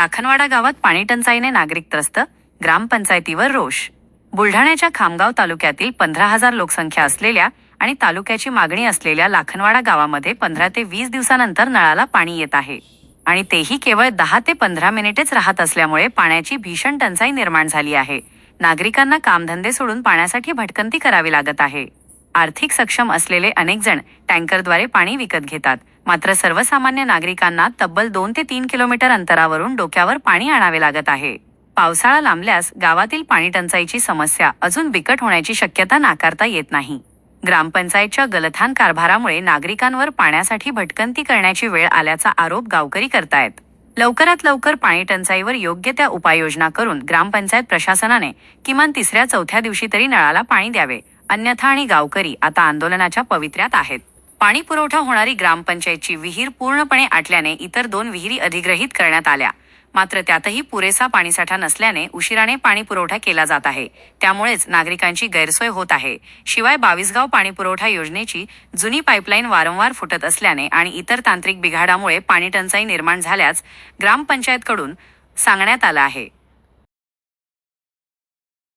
लाखनवाडा गावात पाणी टंचाईने नागरिक त्रस्त, ग्रामपंचायतीवर रोष। बुलढाण्याच्या खामगाव तालुक्यातील 15,000 लोकसंख्या असलेल्या आणि तालुक्याची मागणी असलेल्या लाखनवाडा गावामध्ये 15 ते 20 दिवसानंतर नळाला पाणी येत आहे आणि तेही केवळ 10 ते 15 मिनिटेच राहत असल्यामुळे पाण्याची भीषण टंचाई निर्माण झाली आहे। नागरिकांना कामधंदे सोडून पाण्यासाठी भटकंती करावी लागत आहे। आर्थिक सक्षम असलेले अनेक जण टँकरद्वारे पाणी विकत घेतात, मात्र सर्वसामान्य नागरिकांना तब्बल 2 ते 3 किलोमीटर अंतरावरून डोक्यावर पाणी आणावे लागत आहे। पावसाळा लांबल्यास गावातील पाणी टंचाईची समस्या अजून बिकट होण्याची शक्यता नाकारता येत नाही। ग्रामपंचायतच्या गलथान कारभारामुळे नागरिकांवर पाण्यासाठी भटकंती करण्याची वेळ आल्याचा आरोप गावकरी करतायत। लवकरात लवकर पाणी टंचाईवर योग्य त्या उपाययोजना करून ग्रामपंचायत प्रशासनाने किमान 3-4 दिवशी तरी नळाला पाणी द्यावे, अन्यथा आणि गावकरी आता आंदोलनाच्या पवित्र्यात आहेत। पाणी पुरवठा होणारी ग्रामपंचायतची विहीर पूर्णपणे आटल्याने इतर 2 विहिरी अधिग्रहित करण्यात आल्या, मात्र त्यातही पुरेसा पाणीसाठा नसल्याने उशिराने पाणी पुरवठा केला जात आहे। त्यामुळेच नागरिकांची गैरसोय होत आहे। शिवाय 22 गाव पाणी पुरवठा योजनेची जुनी पाईपलाईन वारंवार फुटत असल्याने आणि इतर तांत्रिक बिघाडामुळे पाणी टंचाई निर्माण झाल्यास ग्रामपंचायतकडून सांगण्यात आलं आहे।